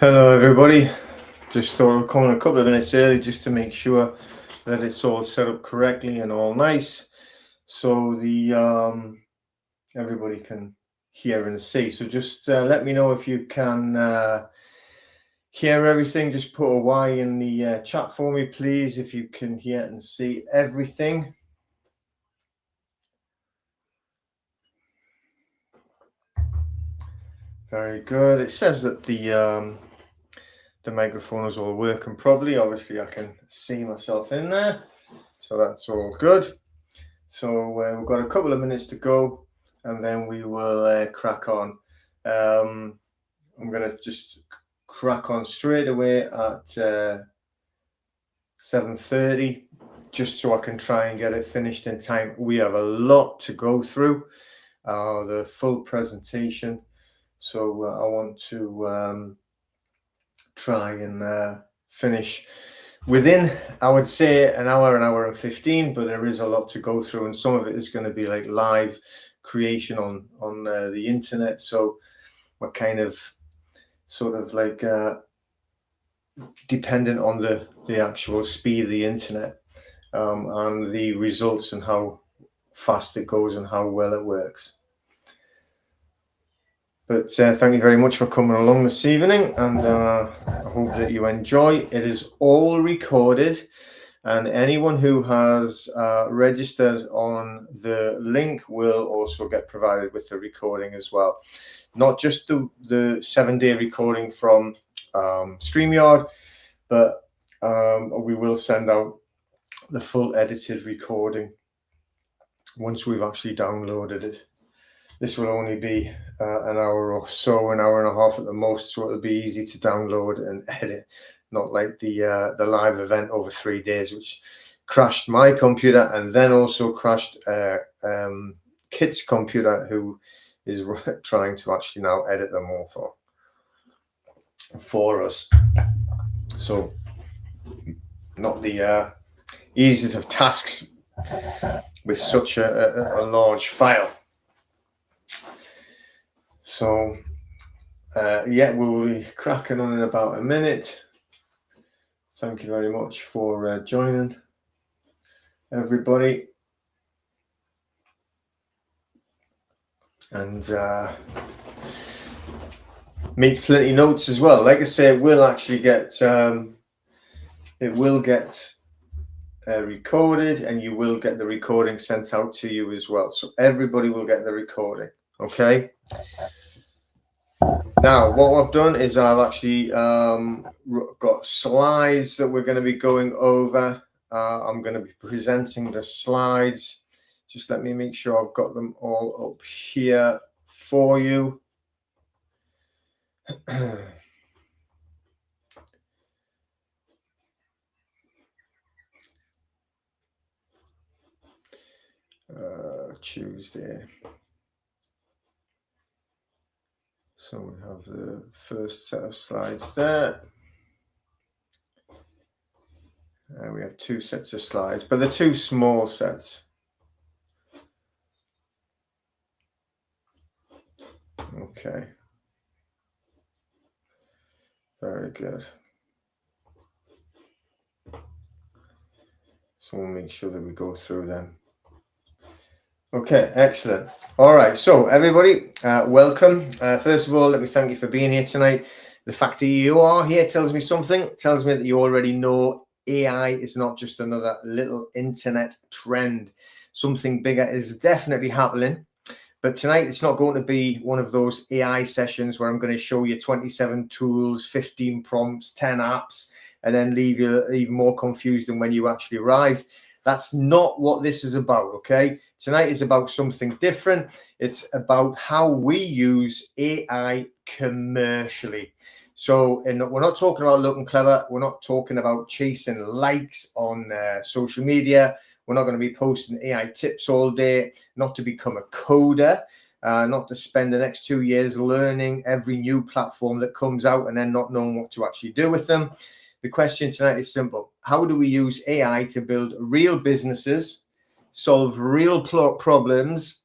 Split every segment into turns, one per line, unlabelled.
Hello everybody, just thought I'd come in a couple of minutes early just to make sure that it's all set up correctly and all nice, so the everybody can hear and see. So just let me know if you can hear everything. Just put a Y in the chat for me, please, if you can hear and see everything. Very good. It says that the microphone is all working properly. Obviously I can see myself in there, so that's all good. So we've got a couple of minutes to go and then we will crack on. I'm going to just crack on straight away at 7:30, just so I can try and get it finished in time. We have a lot to go through, the full presentation. So I want to try and finish within, I would say, an hour and 15, but there is a lot to go through, and some of it is going to be like live creation on the internet. So we're kind of sort of like dependent on the actual speed of the internet and the results and how fast it goes and how well it works. But thank you very much for coming along this evening, and I hope that you enjoy. It is all recorded, and anyone who has registered on the link will also get provided with the recording as well. Not just the 7-day recording from StreamYard, but we will send out the full edited recording once we've actually downloaded it. This will only be an hour or so, an hour and a half at the most, so it'll be easy to download and edit, not like the live event over 3 days, which crashed my computer and then also crashed Kit's computer, who is trying to actually now edit them all for us. So not the easiest of tasks with such a large file. So yeah, we'll be cracking on in about a minute. Thank you very much for joining, everybody. And make plenty of notes as well. Like I say, it will actually get recorded, and you will get the recording sent out to you as well. So everybody will get the recording. Okay. Now, what I've done is I've actually got slides that we're going to be going over. I'm going to be presenting the slides. Just let me make sure I've got them all up here for you. Tuesday. So we have the first set of slides there. And we have 2 sets of slides, but they're 2 small sets. Okay. Very good. So we'll make sure that we go through them. Okay, excellent. All right, so everybody, welcome. First of all, let me thank you for being here tonight. The fact that you are here tells me something. It tells me that you already know AI is not just another little internet trend. Something bigger is definitely happening. But tonight, it's not going to be one of those AI sessions where I'm going to show you 27 tools, 15 prompts, 10 apps, and then leave you even more confused than when you actually arrive. That's not what this is about, okay? Tonight is about something different. It's about how we use AI commercially. So we're not talking about looking clever. We're not talking about chasing likes on social media. We're not going to be posting AI tips all day, not to become a coder, not to spend the next 2 years learning every new platform that comes out and then not knowing what to actually do with them. The question tonight is simple. How do we use AI to build real businesses, solve real problems,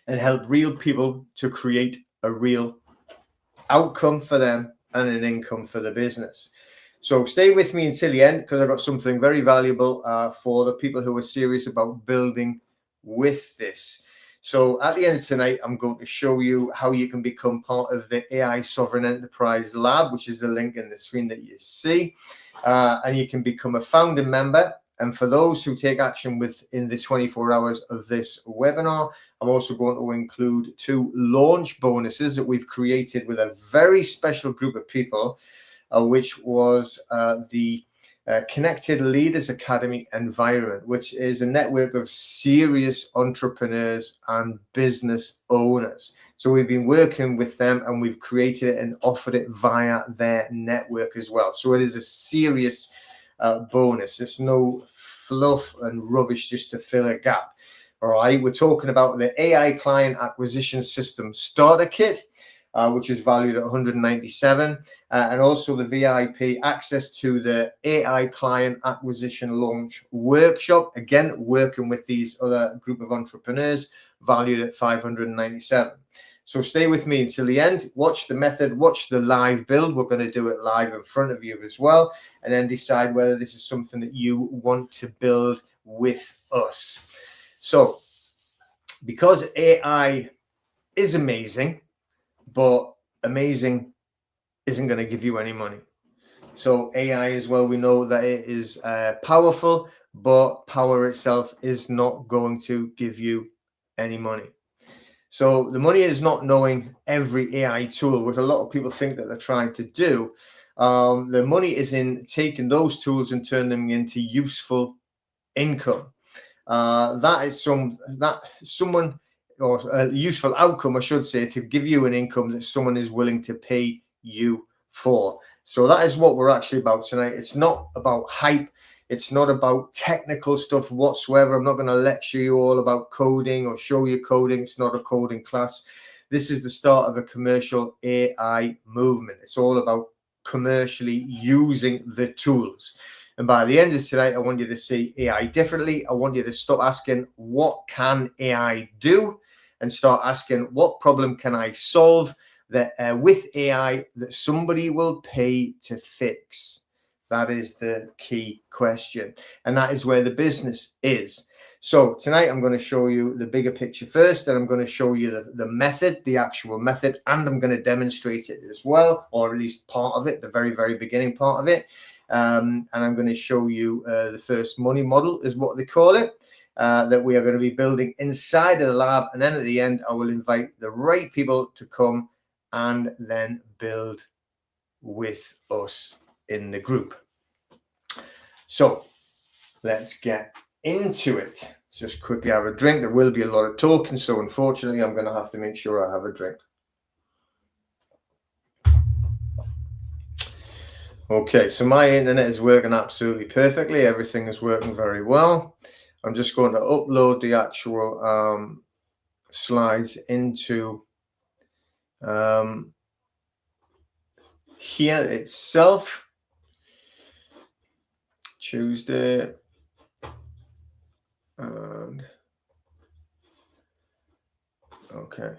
and help real people to create a real outcome for them and an income for the business. So stay with me until the end, because I've got something very valuable for the people who are serious about building with this. So at the end of tonight, I'm going to show you how you can become part of the AI Sovereign Enterprise Lab, which is the link in the screen that you see. And you can become a founding member. And for those who take action within the 24 hours of this webinar, I'm also going to include 2 launch bonuses that we've created with a very special group of people, which was the Connected Leaders Academy environment, which is a network of serious entrepreneurs and business owners. So we've been working with them, and we've created it and offered it via their network as well. So it is a serious bonus. It's no fluff and rubbish just to fill a gap. All right, we're talking about the AI Client Acquisition System Starter Kit, which is valued at 197, and also the VIP access to the AI Client Acquisition Launch Workshop, again working with these other group of entrepreneurs, valued at 597. So stay with me until the end, watch the method, watch the live build. We're going to do it live in front of you as well, and then decide whether this is something that you want to build with us. So because AI is amazing, but amazing isn't going to give you any money. So AI as well, we know that it is powerful, but power itself is not going to give you any money. So the money is not knowing every AI tool, which a lot of people think that they're trying to do. The money is in taking those tools and turning them into useful income. That is someone, or a useful outcome, I should say, to give you an income that someone is willing to pay you for. So that is what we're actually about tonight. It's not about hype. It's not about technical stuff whatsoever. I'm not going to lecture you all about coding or show you coding. It's not a coding class. This is the start of a commercial AI movement. It's all about commercially using the tools. And by the end of tonight, I want you to see AI differently. I want you to stop asking, what can AI do? And start asking, what problem can I solve that with AI that somebody will pay to fix? That is the key question. And that is where the business is. So tonight, I'm going to show you the bigger picture first, and I'm going to show you the method, the actual method, and I'm going to demonstrate it as well, or at least part of it, the very, very beginning part of it. And I'm going to show you the first money model is what they call it, that we are going to be building inside of the lab. And then at the end, I will invite the right people to come and then build with us in the group. So let's get into it. Just quickly have a drink. There will be a lot of talking, so unfortunately I'm going to have to make sure I have a drink. Okay, so my internet is working absolutely perfectly. Everything is working very well. I'm just going to upload the actual slides into here itself. Tuesday, and okay,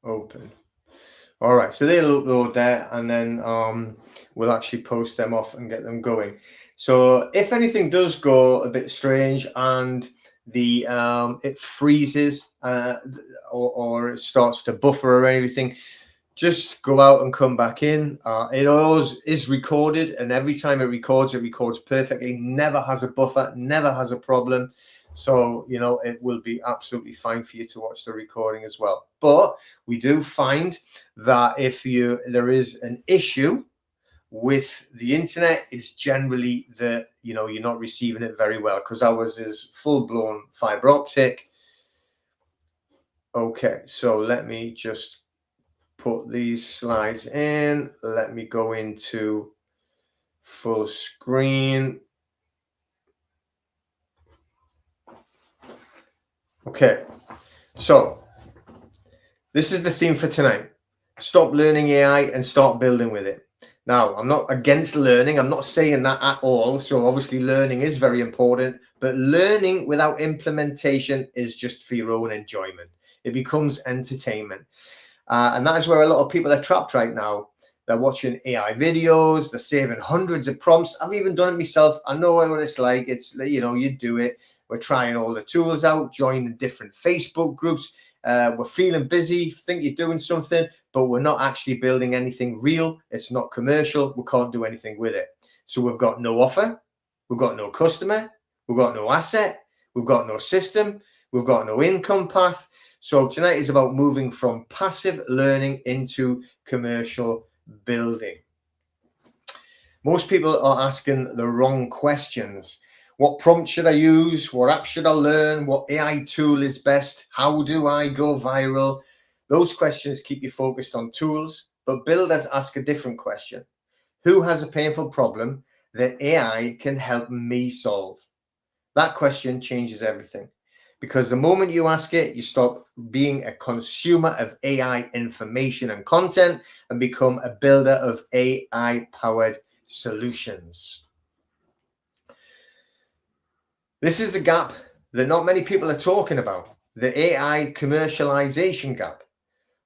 open. All right, so they'll upload there, and then we'll actually post them off and get them going. So if anything does go a bit strange and the it freezes or it starts to buffer or anything, just go out and come back in. It always is recorded, and every time it records perfectly, never has a buffer, never has a problem. So, you know, it will be absolutely fine for you to watch the recording as well. But we do find that if there is an issue with the internet, it's generally that, you know, you're not receiving it very well, because ours is full-blown fiber optic. Okay, so let me just put these slides in. Let me go into full screen. Okay, so this is the theme for tonight. Stop learning AI and start building with it. Now, I'm not against learning. I'm not saying that at all. So obviously learning is very important, but learning without implementation is just for your own enjoyment. It becomes entertainment. And that is where a lot of people are trapped right now. They're watching AI videos, they're saving hundreds of prompts. I've even done it myself. I know what it's like. It's, you know, you do it. We're trying all the tools out, joining different Facebook groups. We're feeling busy, think you're doing something, but we're not actually building anything real. It's not commercial. We can't do anything with it. So we've got no offer. We've got no customer. We've got no asset. We've got no system. We've got no income path. So tonight is about moving from passive learning into commercial building. Most people are asking the wrong questions. What prompt should I use? What app should I learn? What AI tool is best? How do I go viral? Those questions keep you focused on tools, but builders ask a different question. Who has a painful problem that AI can help me solve? That question changes everything, because the moment you ask it, you stop being a consumer of AI information and content and become a builder of AI-powered solutions. This is the gap that not many people are talking about, the AI commercialization gap.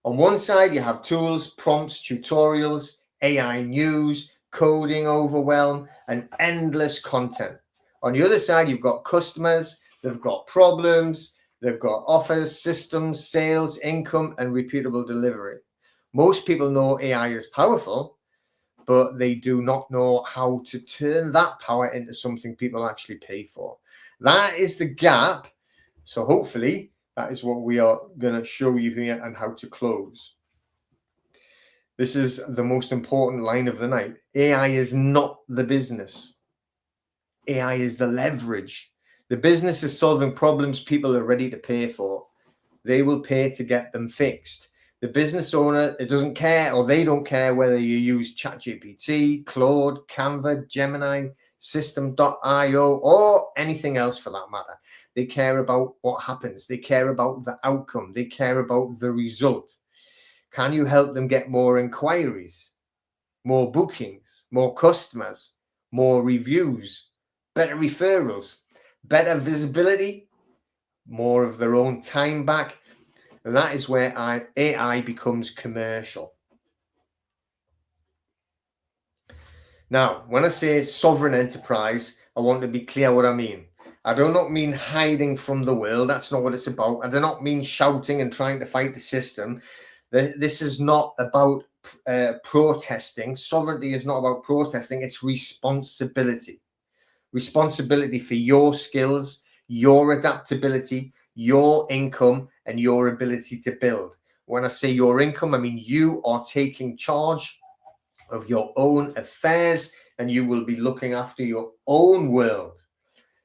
On one side, you have tools, prompts, tutorials, AI news, coding overwhelm, and endless content. On the other side, you've got customers, they've got problems, they've got offers, systems, sales, income, and repeatable delivery. Most people know AI is powerful, but they do not know how to turn that power into something people actually pay for. That is the gap. So hopefully that is what we are going to show you here and how to close. This is the most important line of the night. AI is not the business. AI is the leverage. The business is solving problems people are ready to pay for. They will pay to get them fixed. The business owner, it doesn't care, or they don't care whether you use ChatGPT, Claude, Canva, Gemini, System.io, or anything else for that matter. They care about what happens. They care about the outcome. They care about the result. Can you help them get more inquiries, more bookings, more customers, more reviews, better referrals, better visibility, more of their own time back? And that is where AI becomes commercial. Now, when I say sovereign enterprise, I want to be clear what I mean. I do not mean hiding from the world. That's not what it's about. I do not mean shouting and trying to fight the system. This is not about protesting. Sovereignty is not about protesting. It's responsibility. Responsibility for your skills, your adaptability, your income, and your ability to build. When I say your income, I mean you are taking charge of your own affairs and you will be looking after your own world.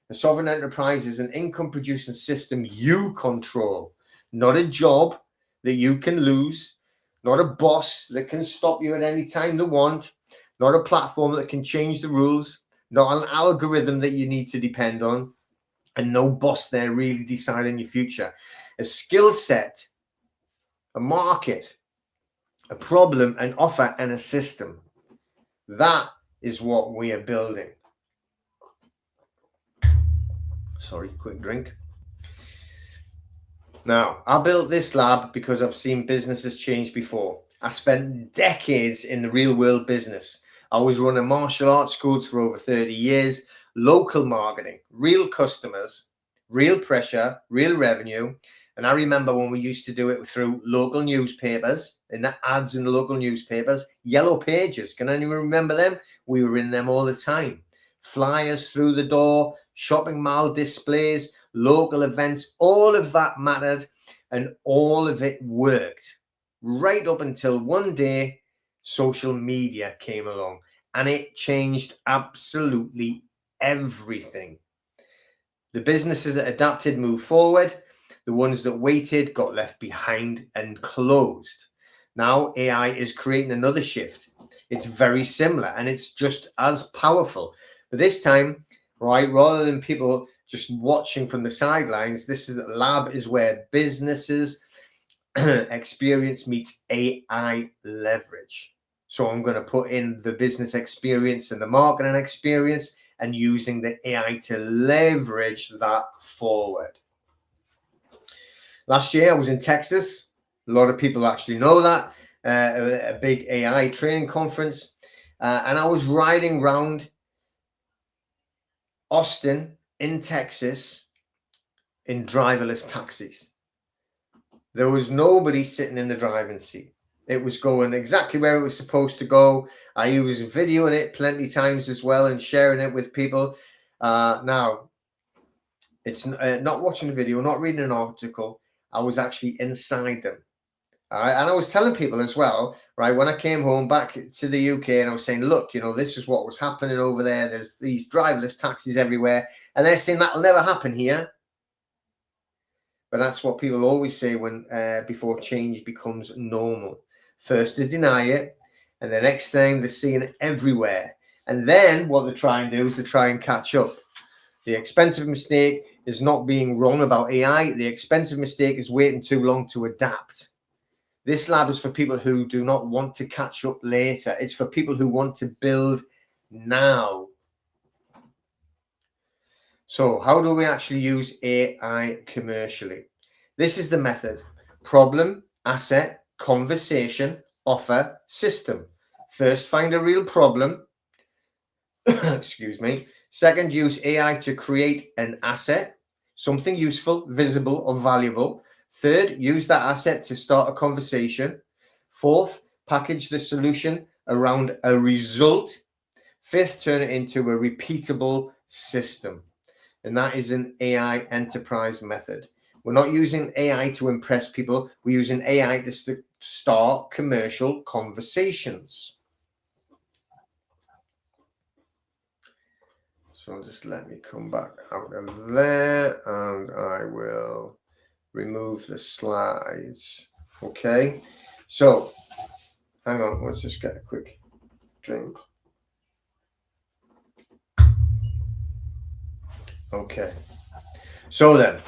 A sovereign enterprise is an income producing system you control, not a job that you can lose, not a boss that can stop you at any time they want, not a platform that can change the rules, not an algorithm that you need to depend on, and no boss there really deciding your future. A skill set, a market, a problem, an offer, and a system. That is what we are building. Sorry, quick drink. Now, I built this lab because I've seen businesses change before. I spent decades in the real world business. I was running martial arts schools for over 30 years, local marketing, real customers, real pressure, real revenue. And I remember when we used to do it through local newspapers, in the ads in the local newspapers, yellow pages. Can anyone remember them? We were in them all the time. Flyers through the door, shopping mall displays, local events, all of that mattered and all of it worked. Right up until one day, social media came along and it changed absolutely everything. The businesses that adapted moved forward. The ones that waited got left behind and closed. Now AI is creating another shift. It's very similar and it's just as powerful. But this time, right, rather than people just watching from the sidelines, this is lab is where businesses experience meets AI leverage. So I'm going to put in the business experience and the marketing experience and using the AI to leverage that forward. Last year, I was in Texas A lot of people actually know that. A big AI training conference. And I was riding around Austin in Texas in driverless taxis. There was nobody sitting in the driving seat. It was going exactly where it was supposed to go. I was videoing it plenty times as well and sharing it with people. Now, it's not watching a video, not reading an article. I was actually inside them. All right. And I was telling people as well, right, when I came home back to the UK, and I was saying, look, you know, this is what was happening over there. There's these driverless taxis everywhere. And they're saying that'll never happen here. But that's what people always say when before change becomes normal. First they deny it, and the next thing they're seeing it everywhere. And then what they try and do is they try and catch up. The expensive mistake is not being wrong about AI. The expensive mistake is waiting too long to adapt. This lab is for people who do not want to catch up later. It's for people who want to build now. So how do we actually use AI commercially? This is the method: problem, asset, conversation, offer, system. First, find a real problem. Excuse me. Second, use AI to create an asset, something useful, visible, or valuable. Third, use that asset to start a conversation. Fourth, package the solution around a result. Fifth, turn it into a repeatable system. And that is an AI enterprise method. We're not using AI to impress people. We're using AI to start commercial conversations. So just let me come back out of there, and I will remove the slides. Okay. So hang on, let's just get a quick drink. Okay. So then,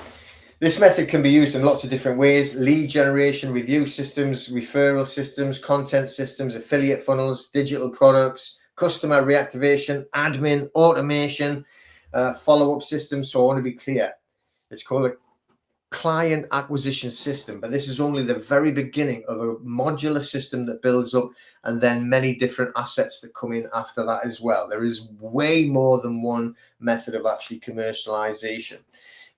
this method can be used in lots of different ways: lead generation, review systems, referral systems, content systems, affiliate funnels, digital products, customer reactivation, admin, automation, follow-up systems. So I want to be clear. It's called a client acquisition system, but this is only the very beginning of a modular system that builds up, and then many different assets that come in after that as well. There is way more than one method of actually commercialization,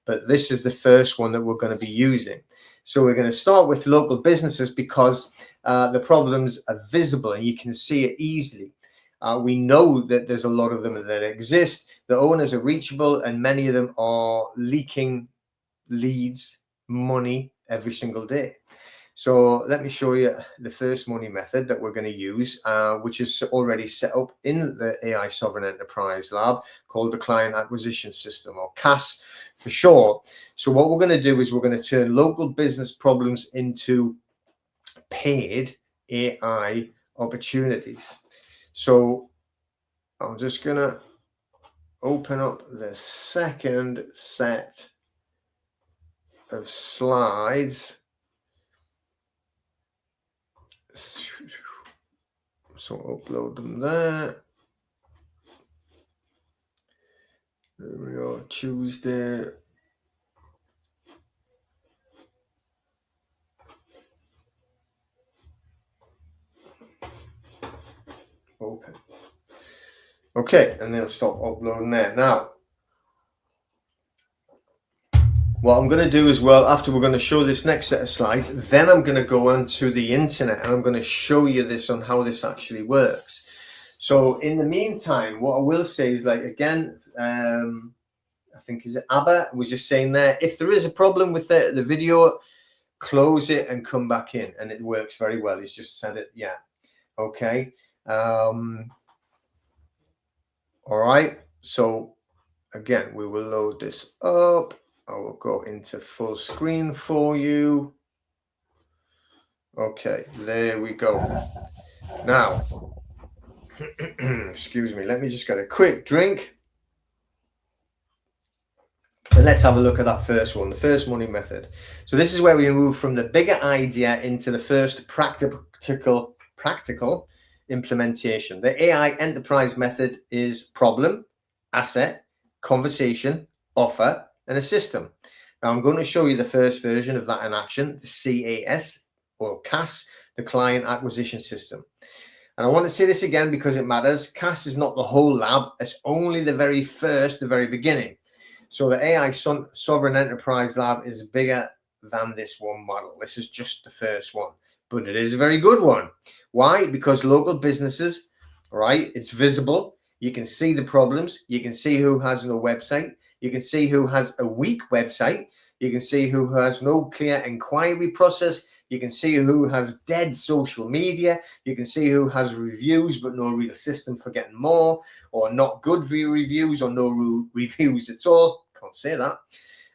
but this is the first one that we're going to be using. So we're going to start with local businesses because the problems are visible and you can see it easily. We know that there's a lot of them that exist. The owners are reachable, and many of them are leaking leads, money every single day. So let me show you the first money method that we're going to use, which is already set up in the AI Sovereign Enterprise Lab, called the Client Acquisition System, or CAS for short. So what we're going to do is we're going to turn local business problems into paid AI opportunities. So I'm just going to open up the second set of slides. So upload them there. There we go. Tuesday. Open. Okay, and they'll stop uploading there. Now, what I'm going to do as well, after we're going to show this next set of slides, then I'm going to go onto the internet and I'm going to show you this on how this actually works. So in the meantime, what I will say is, like, again, I think is it Abba was just saying there, if there is a problem with the video, close it and come back in, and it works very well. He's just said it. Yeah. Okay. All right. So again, we will load this up. I will go into full screen for you. Okay, there we go. Now, excuse me, let me just get a quick drink. And let's have a look at that first one, the first money method. So this is where we move from the bigger idea into the first practical implementation. The AI enterprise method is problem, asset, conversation, offer, and a system. Now I'm going to show you the first version of that in action, the CAS, or CAS, the client acquisition system. And I want to say this again because it matters. CAS is not the whole lab. It's only the very beginning. So the AI Sovereign Enterprise Lab is bigger than this one model. This is just the first one, but it is a very good one. Why? Because local businesses, right? It's visible. You can see the problems. You can see who has no website. You can see who has a weak website. You can see who has no clear inquiry process. You can see who has dead social media. You can see who has reviews but no real system for getting more, or not good reviews, or no reviews at all. Can't say that.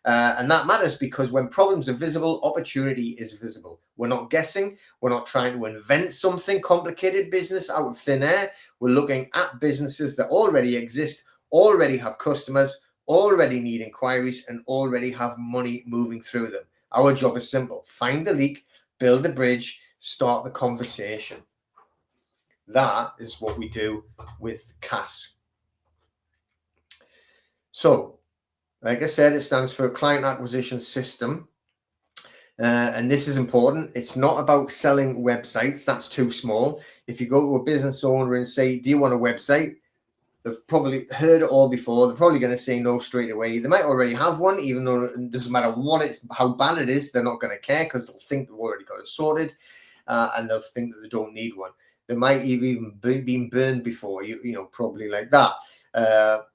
And that matters because when problems are visible, opportunity is visible. We're not guessing. We're not trying to invent something complicated business out of thin air. We're looking at businesses that already exist, already have customers, already need inquiries, and already have money moving through them. Our job is simple. Find the leak, build a bridge, start the conversation. That is what we do with CAS. So, like I said, it stands for Client Acquisition System. And this is important. It's not about selling websites. That's too small. If you go to a business owner and say, do you want a website? They've probably heard it all before. They're probably going to say no straight away. They might already have one, even though it doesn't matter how bad it is. They're not going to care because they'll think they've already got it sorted, and they'll think that they don't need one. They might have even been burned before, probably like that.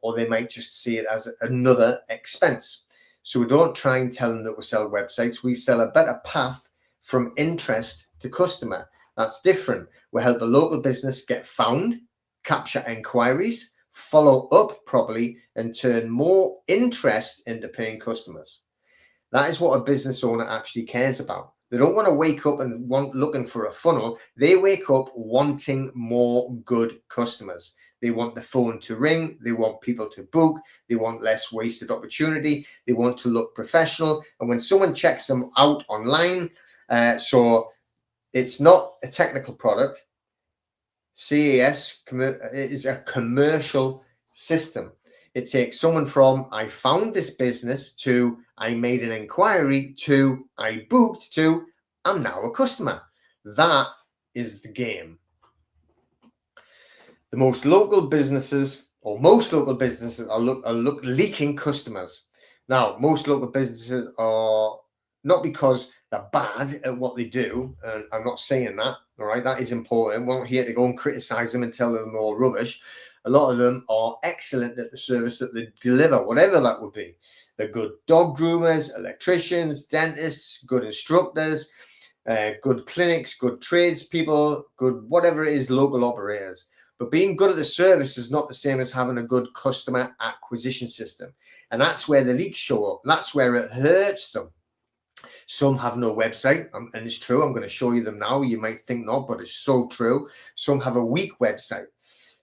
Or they might just see it as another expense. So we don't try and tell them that we sell websites. We sell a better path from interest to customer. That's different. We help a local business get found, capture inquiries, follow up properly, and turn more interest into paying customers. That is what a business owner actually cares about. They don't want to wake up and looking for a funnel. They wake up wanting more good customers. They want the phone to ring. They want people to book. They want less wasted opportunity. They want to look professional. And when someone checks them out online, so it's not a technical product. CAS is a commercial system. It takes someone from I found this business to I made an inquiry to I booked to I'm now a customer. That is the game. Most local businesses are leaking customers. Now, most local businesses are not because they're bad at what they do, and I'm not saying that, all right? That is important. We're not here to go and criticize them and tell them they're all rubbish. A lot of them are excellent at the service that they deliver, whatever that would be. They're good dog groomers, electricians, dentists, good instructors, good clinics, good tradespeople, good whatever it is, local operators. But being good at the service is not the same as having a good customer acquisition system. And that's where the leaks show up. That's where it hurts them. Some have no website, and it's true. I'm going to show you them now. You might think not, but it's so true. Some have a weak website.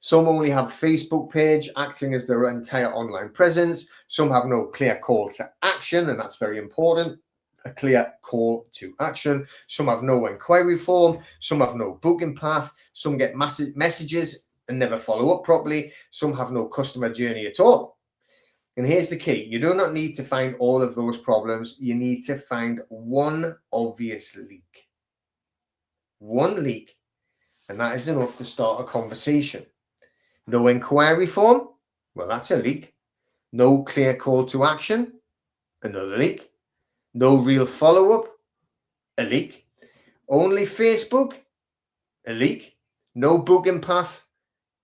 Some only have a Facebook page acting as their entire online presence. Some have no clear call to action, and that's very important. A clear call to action. Some have no inquiry form. Some have no booking path. Some get massive messages and never follow up properly. Some have no customer journey at all. And here's the key. You do not need to find all of those problems. You need to find one obvious leak. One leak. And that is enough to start a conversation. No inquiry form? Well, that's a leak. No clear call to action? Another leak. No real follow-up? A leak. Only Facebook? A leak. No booking path?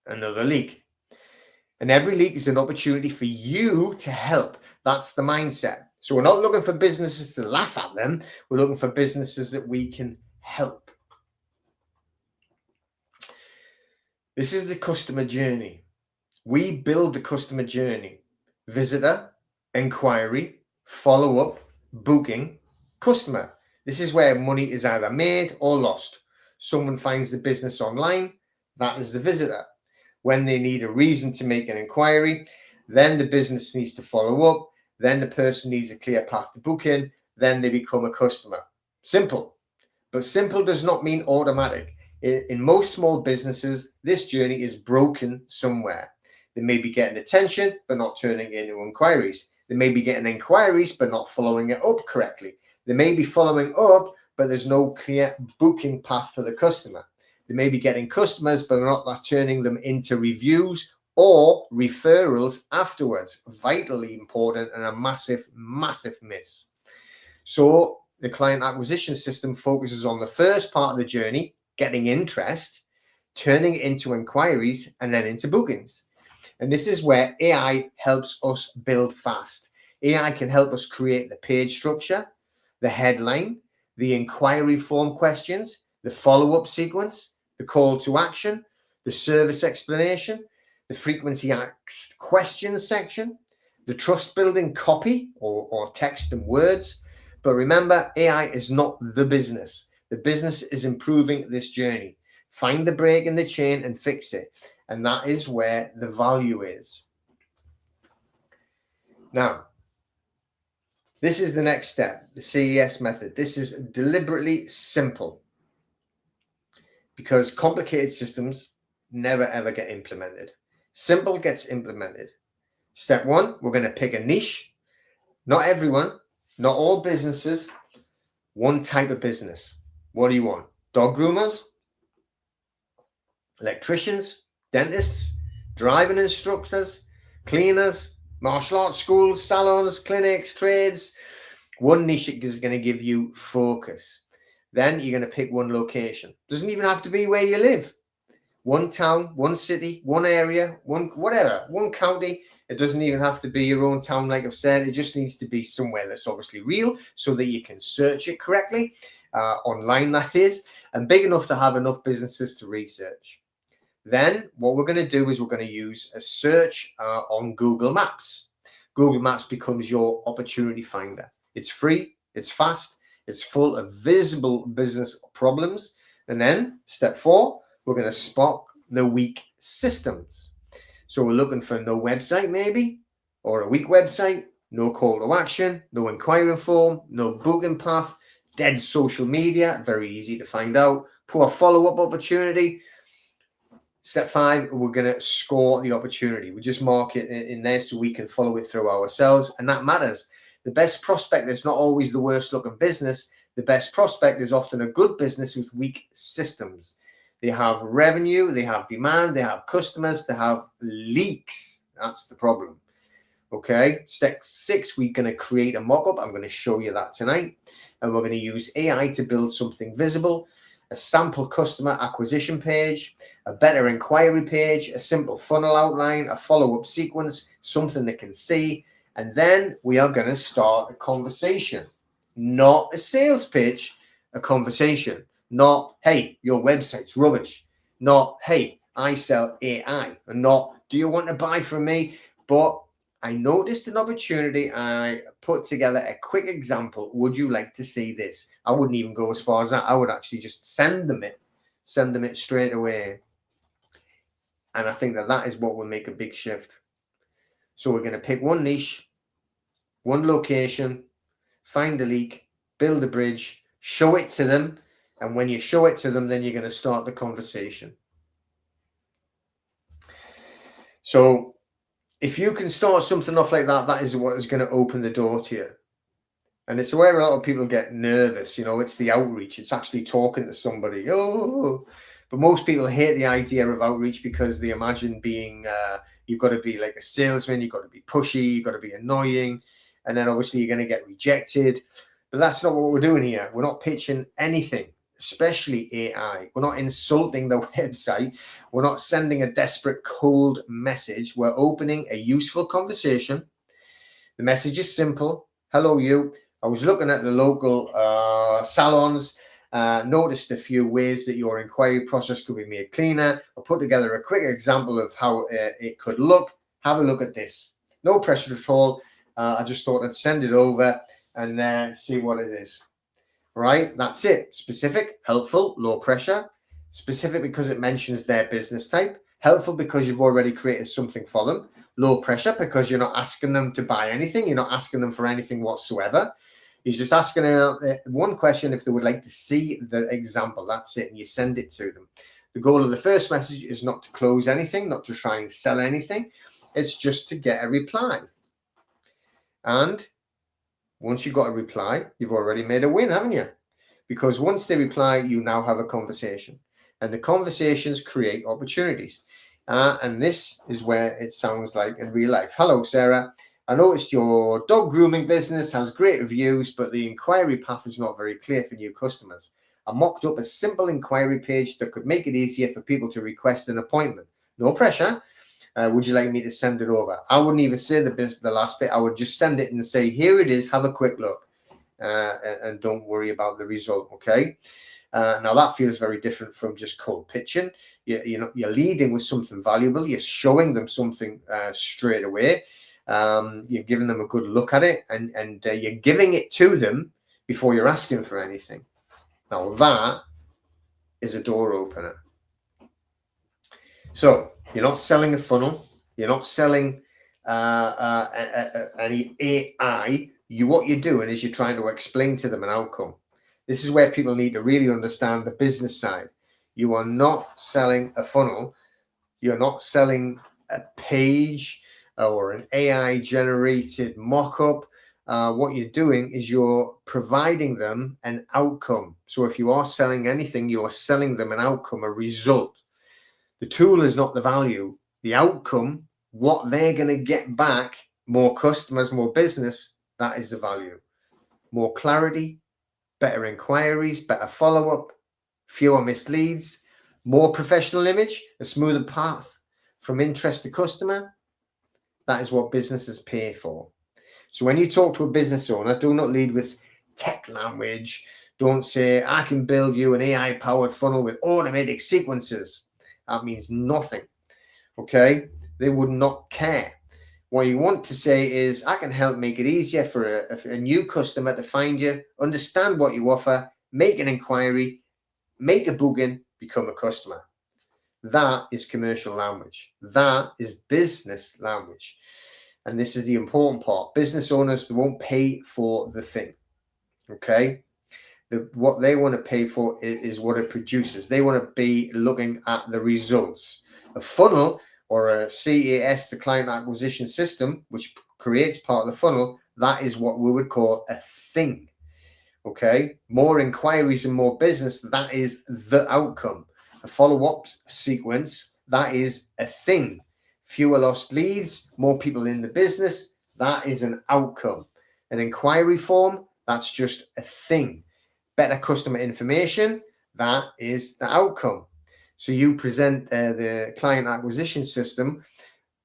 Another leak. And every leak is an opportunity for you to help. That's the mindset. So we're not looking for businesses to laugh at them. We're looking for businesses that we can help. This is the customer journey. We build the customer journey. Visitor, inquiry, follow-up, booking, customer. This is where money is either made or lost. Someone finds the business online. That is the visitor. When they need a reason to make an inquiry, then the business needs to follow up. Then the person needs a clear path to book in. Then they become a customer. Simple. But simple does not mean automatic. In most small businesses, this journey is broken somewhere. They may be getting attention, but not turning into inquiries. They may be getting inquiries, but not following it up correctly. They may be following up, but there's no clear booking path for the customer. They may be getting customers, but they're not turning them into reviews or referrals afterwards. Vitally important and a massive, massive miss. So the client acquisition system focuses on the first part of the journey, getting interest, turning it into inquiries, and then into bookings. And this is where AI helps us build fast. AI can help us create the page structure, the headline, the inquiry form questions, the follow-up sequence, the call to action, the service explanation, the frequency asked questions section, the trust building copy or text and words. But remember, AI is not the business. The business is improving this journey. Find the break in the chain and fix it. And that is where the value is. Now, this is the next step, the CES method. This is deliberately simple because complicated systems never ever get implemented. Simple gets implemented. Step one, we're going to pick a niche. Not everyone, not all businesses, one type of business. What do you want? Dog groomers, electricians, dentists, driving instructors, cleaners, martial arts schools, salons, clinics, trades. One niche is going to give you focus. Then you're going to pick one location. Doesn't even have to be where you live. One town, one city, one area, one whatever, one county. It doesn't even have to be your own town, like I've said. It just needs to be somewhere that's obviously real so that you can search it correctly, online that is, and big enough to have enough businesses to research. Then what we're going to do is we're going to use a search on Google Maps. Google Maps becomes your opportunity finder. It's free, it's fast, it's full of visible business problems. And then step 4, we're going to spot the weak systems. So we're looking for no website maybe, or a weak website, no call to action, no inquiry form, no booking path, dead social media, very easy to find out, poor follow-up opportunity. Step 5, we're going to score the opportunity. We just mark it in there so we can follow it through ourselves, and that matters. The best prospect is not always the worst looking business. The best prospect is often a good business with weak systems. They have revenue, they have demand, they have customers, they have leaks. That's the problem. Okay, step 6, we're going to create a mock-up. I'm going to show you that tonight. And we're going to use AI to build something visible, a sample customer acquisition page, a better inquiry page, a simple funnel outline, a follow-up sequence, something they can see. And then we are going to start a conversation, not a sales pitch, a conversation. Not, hey, your website's rubbish. Not, hey, I sell AI. And not, do you want to buy from me? But I noticed an opportunity. I put together a quick example. Would you like to see this? I wouldn't even go as far as that. I would actually just send them it straight away. And I think that is what will make a big shift. So we're going to pick one niche, one location, find the leak, build a bridge, show it to them. And when you show it to them, then you're going to start the conversation. So if you can start something off like that, that is what is going to open the door to you. And it's where a lot of people get nervous. You know, it's the outreach. It's actually talking to somebody. Oh, but most people hate the idea of outreach because they imagine being, you've got to be like a salesman. You've got to be pushy. You've got to be annoying. And then obviously you're going to get rejected. But that's not what we're doing here. We're not pitching anything, especially AI. We're not insulting the website. We're not sending a desperate cold message. We're opening a useful conversation. The message is simple. Hello, you. I was looking at the local salons, noticed a few ways that your inquiry process could be made cleaner. I put together a quick example of how it could look. Have a look at this. No pressure at all. I just thought I'd send it over and see what it is. Right, that's it. Specific, helpful, low pressure. Specific because it mentions their business type. Helpful because you've already created something for them. Low pressure because you're not asking them to buy anything. You're not asking them for anything whatsoever. You're just asking one question if they would like to see the example. That's it. And you send it to them. The goal of the first message is not to close anything, not to try and sell anything. It's just to get a reply. And once you've got a reply, you've already made a win, haven't you? because once they reply, you now have a conversation, and the conversations create opportunities. And this is where it sounds like in real life. Hello, Sarah. I noticed your dog grooming business has great reviews, but the inquiry path is not very clear for new customers. I mocked up a simple inquiry page that could make it easier for people to request an appointment. No pressure. Would you like me to send it over? I wouldn't even say the last bit. I would just send it and say, here it is. Have a quick look, and don't worry about the result. Okay. Now that feels very different from just cold pitching. You're leading with something valuable. You're showing them something straight away. You're giving them a good look at it, and you're giving it to them before you're asking for anything. Now that is a door opener. So you're not selling a funnel. You're not selling any AI. What you're doing is you're trying to explain to them an outcome. This is where people need to really understand the business side. You are not selling a funnel. You're not selling a page or an AI generated mock-up. What you're doing is you're providing them an outcome. So if you are selling anything, you are selling them an outcome, a result. The tool is not the value. The outcome, what they're going to get back, more customers, more business, that is the value. More clarity, better inquiries, better follow-up, fewer missed leads, more professional image, a smoother path from interest to customer. That is what businesses pay for. So when you talk to a business owner, do not lead with tech language. Don't say, I can build you an AI-powered funnel with automatic sequences. That means nothing. Okay? They would not care. What you want to say is, I can help make it easier for a new customer to find you, understand what you offer, make an inquiry, make a booking, become a customer. That is commercial language. That is business language. And this is the important part. Business owners, they won't pay for the thing. Okay? What they want to pay for is what it produces. They want to be looking at the results. A funnel or a CAS, the client acquisition system, which creates part of the funnel, that is what we would call a thing. Okay? More inquiries and more business, that is the outcome. A follow-up sequence, that is a thing. Fewer lost leads, more people in the business, that is an outcome. An inquiry form, that's just a thing. Better customer information, that is the outcome. So you present the client acquisition system,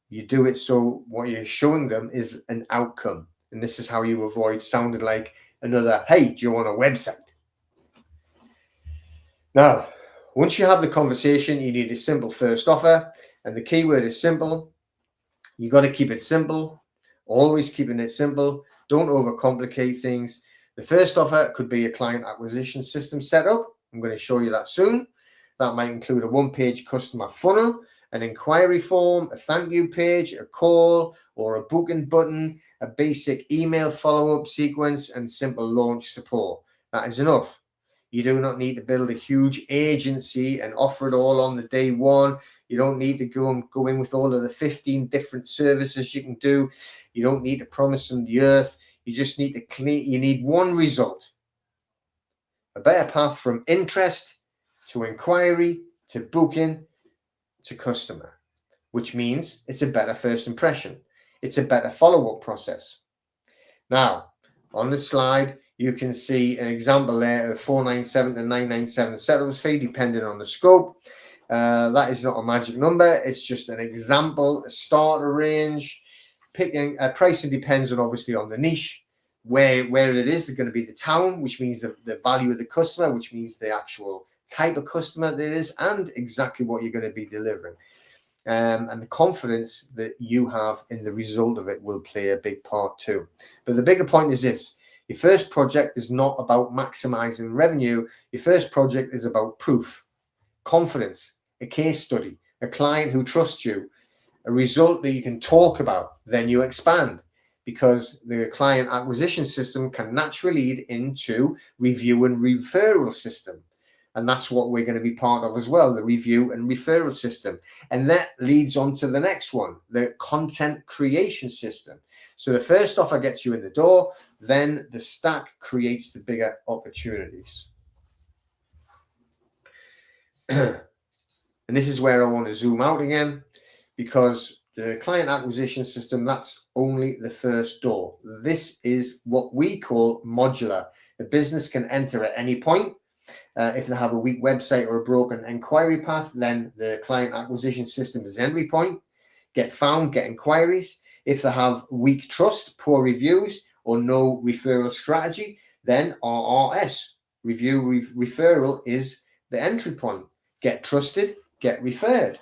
you do it so what you're showing them is an outcome. And this is how you avoid sounding like another, hey, do you want a website? Now, once you have the conversation, you need a simple first offer. And the key word is simple. You got to keep it simple. Always keeping it simple. Don't overcomplicate things. The first offer could be a client acquisition system setup. I'm going to show you that soon. That might include a one-page customer funnel, an inquiry form, a thank you page, a call, or a booking button, a basic email follow-up sequence, and simple launch support. That is enough. You do not need to build a huge agency and offer it all on the day one. You don't need to go in with all of the 15 different services you can do. You don't need to promise them the earth. You just need to you need one result. A better path from interest to inquiry to booking to customer, which means it's a better first impression. It's a better follow-up process. Now, on the slide, you can see an example there of 497 to 997 setup fee, depending on the scope. That is not a magic number. It's just an example, a starter range. Picking pricing depends on obviously on the niche, where it is going to be the town, which means the value of the customer, which means the actual type of customer there is, and exactly what you're going to be delivering. And the confidence that you have in the result of it will play a big part too. But the bigger point is this. Your first project is not about maximizing revenue. Your first project is about proof, confidence, a case study, a client who trusts you, a result that you can talk about. Then you expand, because the client acquisition system can naturally lead into review and referral system. And that's what we're going to be part of as well, the review and referral system. And that leads on to the next one, the content creation system. So the first offer gets you in the door, then the stack creates the bigger opportunities. And this is where I want to zoom out again, because the client acquisition system, that's only the first door. This is what we call modular. A business can enter at any point. If they have a weak website or a broken inquiry path, then the client acquisition system is the entry point. Get found, get inquiries. If they have weak trust, poor reviews, or no referral strategy, then RRS, review referral, is the entry point. Get trusted, get referred.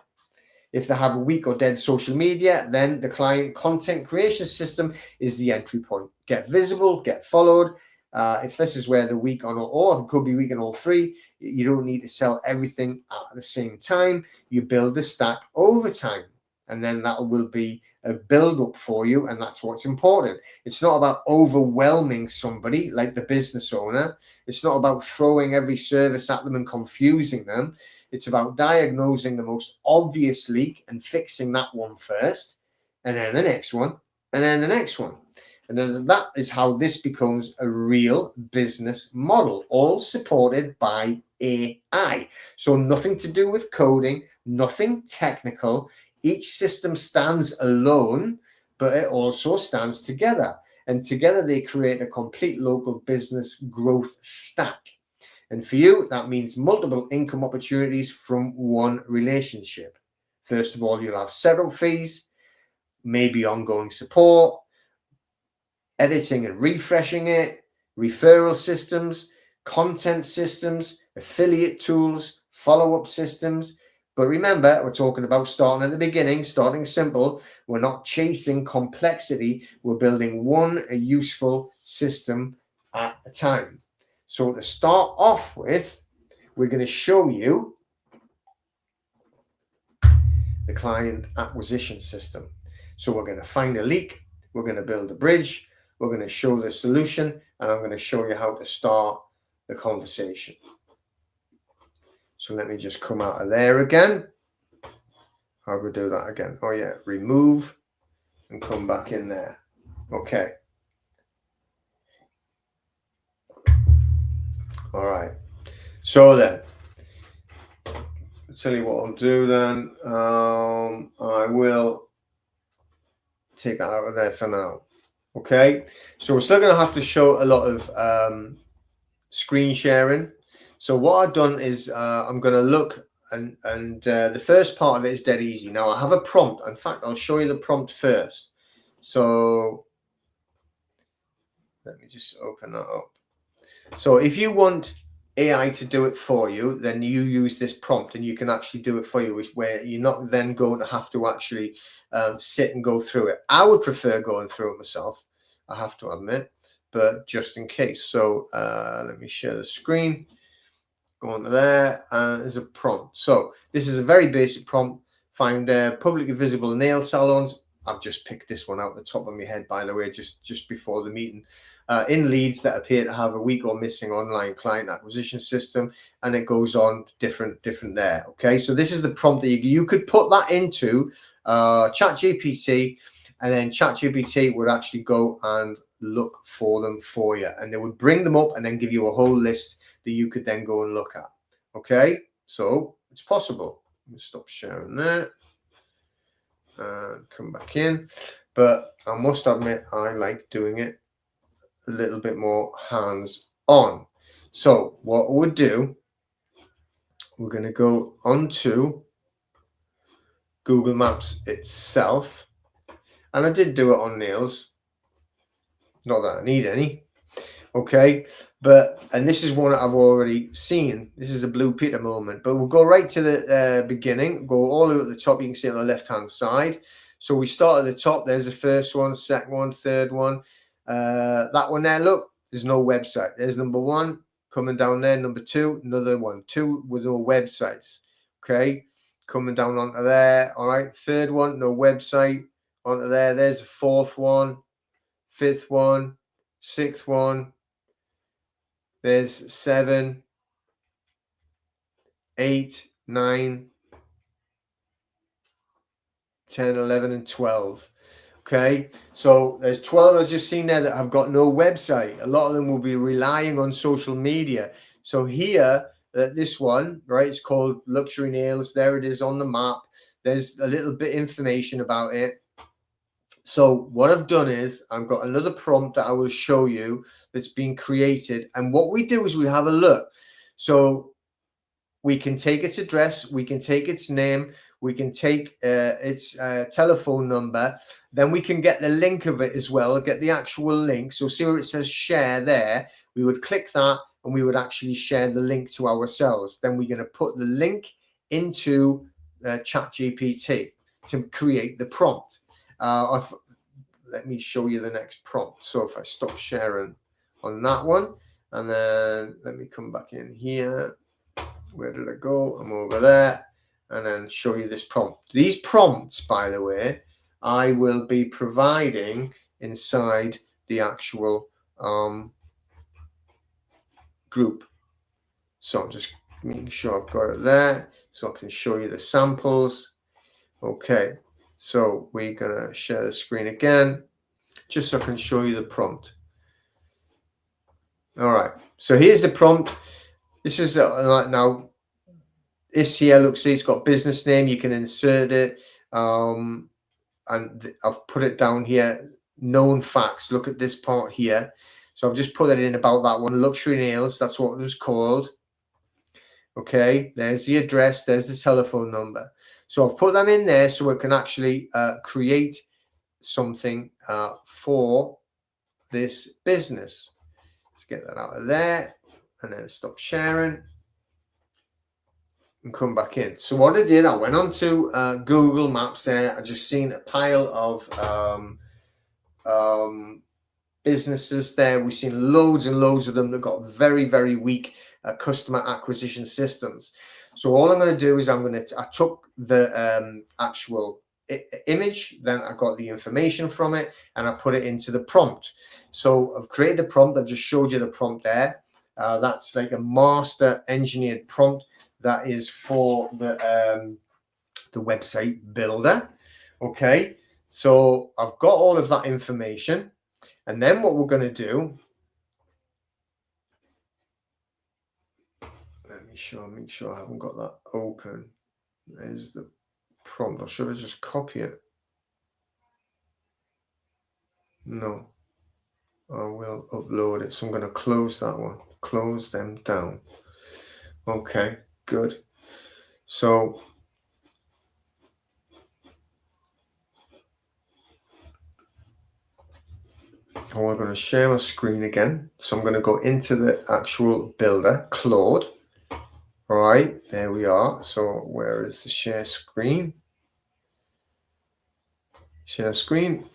If they have a weak or dead social media, then the client content creation system is the entry point. Get visible, get followed. If this is where they're weak on all, or it could be weak on all three, you don't need to sell everything at the same time. You build the stack over time, and then that will be a build up for you. And that's what's important. It's not about overwhelming somebody like the business owner. It's not about throwing every service at them and confusing them. It's about diagnosing the most obvious leak and fixing that one first, and then the next one, and then the next one. And that is how this becomes a real business model, all supported by AI. So nothing to do with coding, nothing technical. Each system stands alone, but it also stands together. And together they create a complete local business growth stack. And for you, that means multiple income opportunities from one relationship. First of all, you'll have setup fees, maybe ongoing support, editing and refreshing it, referral systems, content systems, affiliate tools, follow-up systems. But remember, we're talking about starting at the beginning, starting simple. We're not chasing complexity. We're building one useful system at a time. So to start off with, we're going to show you the client acquisition system. So we're going to find a leak. We're going to build a bridge. We're going to show the solution, and I'm going to show you how to start the conversation. So let me just come out of there again. How do we do that again? Oh yeah, remove and come back in there. Okay. All right. So then, I'll tell you what I'll do then. I will take that out of there for now. Okay. So we're still going to have to show a lot of screen sharing. So what I've done is I'm going to look, and the first part of it is dead easy. Now I have a prompt. In fact, I'll show you the prompt first. So let me just open that up. So if you want AI to do it for you, then you use this prompt and you can actually do it for you, where you're not then going to have to actually sit and go through it. I would prefer going through it myself, I have to admit, but just in case. So let me share the screen. Go on to there, and there's a prompt. So this is a very basic prompt. Find publicly visible nail salons. I've just picked this one out the top of my head, by the way, just before the meeting. In leads that appear to have a weak or missing online client acquisition system, and it goes on different there. Okay, so this is the prompt that you could put that into ChatGPT, and then ChatGPT would actually go and look for them for you, and they would bring them up and then give you a whole list that you could then go and look at. Okay, so it's possible. Let me stop sharing that and come back in. But I must admit, I like doing it a little bit more hands-on. So what we'll do, we're going to go onto Google Maps itself. And I did do it on nails. Not that I need any. Okay. And this is one that I've already seen. This is a Blue Peter moment. But we'll go right to the beginning. Go all the way at the top. You can see on the left-hand side. So we start at the top. There's the first one, second one, third one. That one there, look, there's no website. There's number one coming down there. Number two, another one. Two with no websites. Okay. Coming down onto there. All right. Third one, no website. Onto there. There's the fourth one. Fifth one. Sixth one. There's 7, 8, 9, 10, 11, and 12. Okay, so there's 12 I've just seen there that have got no website. A lot of them will be relying on social media. So here, this one, right? It's called Luxury Nails. There it is on the map. There's a little bit information about it. So what I've done is I've got another prompt that I will show you that's been created. And what we do is we have a look. So we can take its address, we can take its name, we can take its telephone number. Then we can get the link of it as well, get the actual link. So see where it says share there. We would click that and we would actually share the link to ourselves. Then we're going to put the link into ChatGPT to create the prompt. Let me show you the next prompt. So if I stop sharing on that one, and then let me come back in here. Where did I go? I'm over there, and then show you this prompt. These prompts, by the way, I will be providing inside the actual group. So I'm just making sure I've got it there so I can show you the samples. Okay, so we're gonna share the screen again just so I can show you the prompt. All right, so here's the prompt. This is now this here, look, see, it's got business name. You can insert it, and I've put it down here. Known facts. Look at this part here. So I've just put it in about that one. Luxury Nails. That's what it was called. Okay, there's the address. There's the telephone number. So I've put them in there so it can actually create something for this business. Let's get that out of there and then stop sharing and come back in. So what I did, I went on to Google Maps there. I just seen a pile of businesses there. We've seen loads and loads of them that got very, very weak customer acquisition systems. So all I'm going to do is I took the actual image, then I got the information from it and I put it into the prompt. So I've created a prompt. I just showed you the prompt there. That's like a master engineered prompt that is for the website builder. Okay, so I've got all of that information, and then what we're going to do, let me make sure I haven't got that open. There's the prompt. Or should I just copy it? No, I will upload it. So I'm going to close that one, close them down. Okay, good. So we're going to share my screen again. So I'm going to go into the actual builder, Claude. All right, there we are. So where is the share screen? Share screen.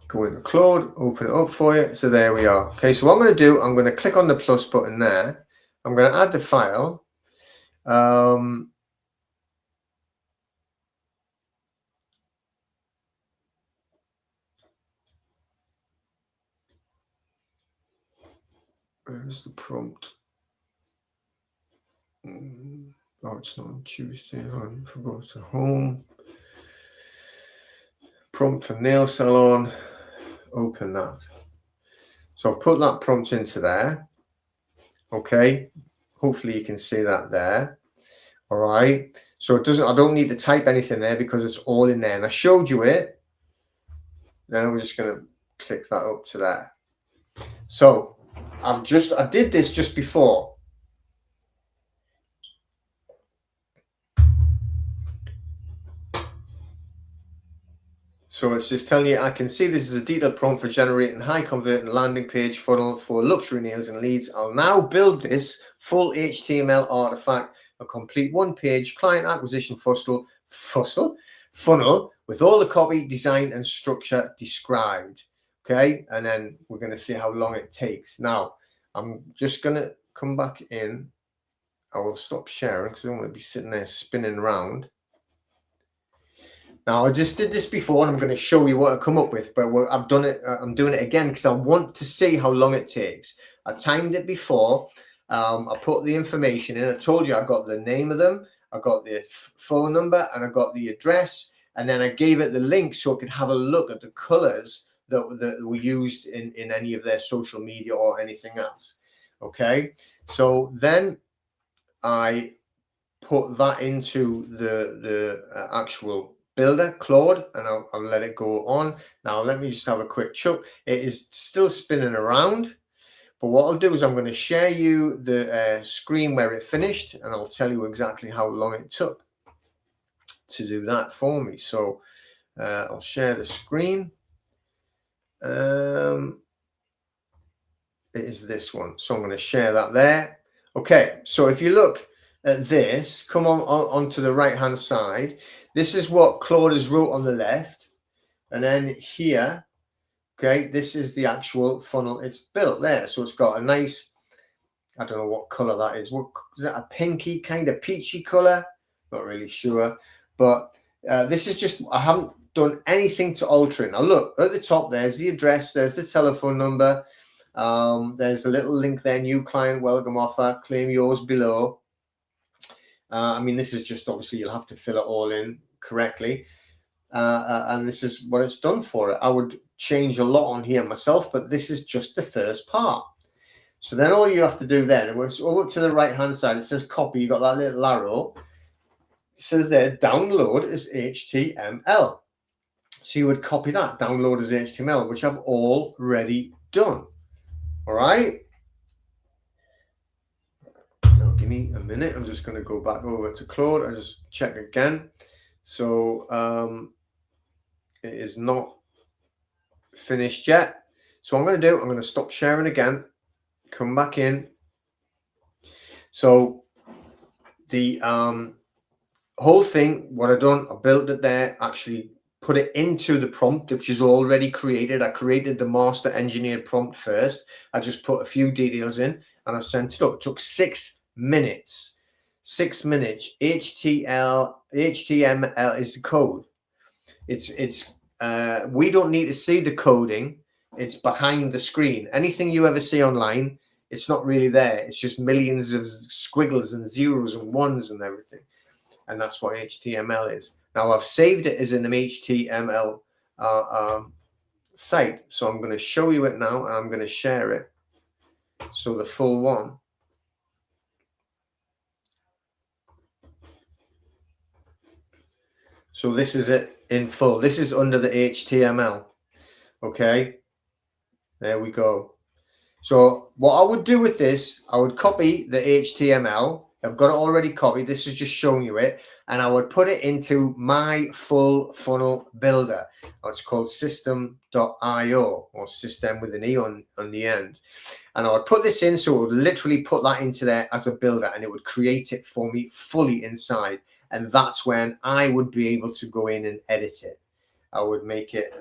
Go into Claude, open it up for you. So there we are. Okay, so what I'm going to do, I'm going to click on the plus button there. I'm going to add the file. Where's the prompt? Oh, it's not on Tuesday. If I go to home, prompt for nail salon, open that. So I've put that prompt into there. Okay, hopefully you can see that there. All right, so I don't need to type anything there because it's all in there, and I showed you it. Then I'm just going to click that up to there. So I did this just before. So it's just telling you, I can see this is a detailed prompt for generating high converting landing page funnel for luxury nails and leads. I'll now build this full HTML artifact, a complete one-page client acquisition funnel with all the copy, design, and structure described. Okay, and then we're going to see how long it takes. Now, I'm just going to come back in. I will stop sharing because I don't want to be sitting there spinning around. Now, I just did this before, and I'm going to show you what I come up with, but I've done it. I'm doing it again because I want to see how long it takes. I timed it before. I put the information in. I told you I got the name of them, I got the phone number, and I got the address. And then I gave it the link so it could have a look at the colors that were used in any of their social media or anything else. Okay, so then I put that into the actual builder, Claude, and I'll let it go on. Now, let me just have a quick check. It is still spinning around. But what I'll do is I'm going to share you the screen where it finished, and I'll tell you exactly how long it took to do that for me. So I'll share the screen. It is this one. So I'm going to share that there. Okay, so if you look at this, come onto the right-hand side. This is what Claude has wrote on the left. And then here, okay, this is the actual funnel it's built there. So it's got a nice, I don't know what color that is. What is that? A pinky kind of peachy color? Not really sure. But this is just, I haven't done anything to alter it. Now look at the top, there's the address, there's the telephone number. There's a little link there, new client welcome offer, claim yours below. I mean, this is just obviously you'll have to fill it all in correctly. And this is what it's done for it. I would change a lot on here myself, but this is just the first part. So then all you have to do then, it's over to the right hand side, it says copy, you got that little arrow. It says there, download as HTML. So you would copy that, download as HTML, which I've already done. All right. Now give me a minute. I'm just going to go back over to Claude. I just check again. So it is not finished yet. So what I'm going to do, I'm going to stop sharing again, come back in. So the whole thing, what I've done, I built it there, actually put it into the prompt, which is already created. I created the master engineered prompt first. I just put a few details in and I've sent it up. It took 6 minutes. 6 minutes. HTML is the code. We don't need to see the coding. It's behind the screen. Anything you ever see online, it's not really there. It's just millions of squiggles and zeros and ones and everything. And that's what HTML is. Now I've saved it as an HTML site. So I'm going to show you it now and I'm going to share it. So the full one. So this is it in full. This is under the HTML. Okay. There we go. So what I would do with this, I would copy the HTML. I've got it already copied. This is just showing you it. And I would put it into my full funnel builder. It's called system.io or system with an E on the end. And I would put this in. So it would literally put that into there as a builder and it would create it for me fully inside. And that's when I would be able to go in and edit it. I would make it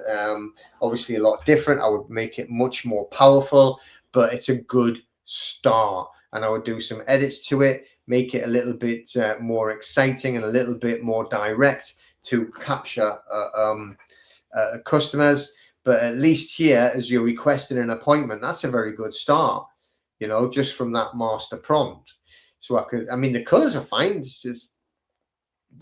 obviously a lot different. I would make it much more powerful, but it's a good start. And I would do some edits to it, make it a little bit more exciting and a little bit more direct to capture customers. But at least here, as you're requesting an appointment, that's a very good start, you know, just from that master prompt. So I mean, the colors are fine. It's just,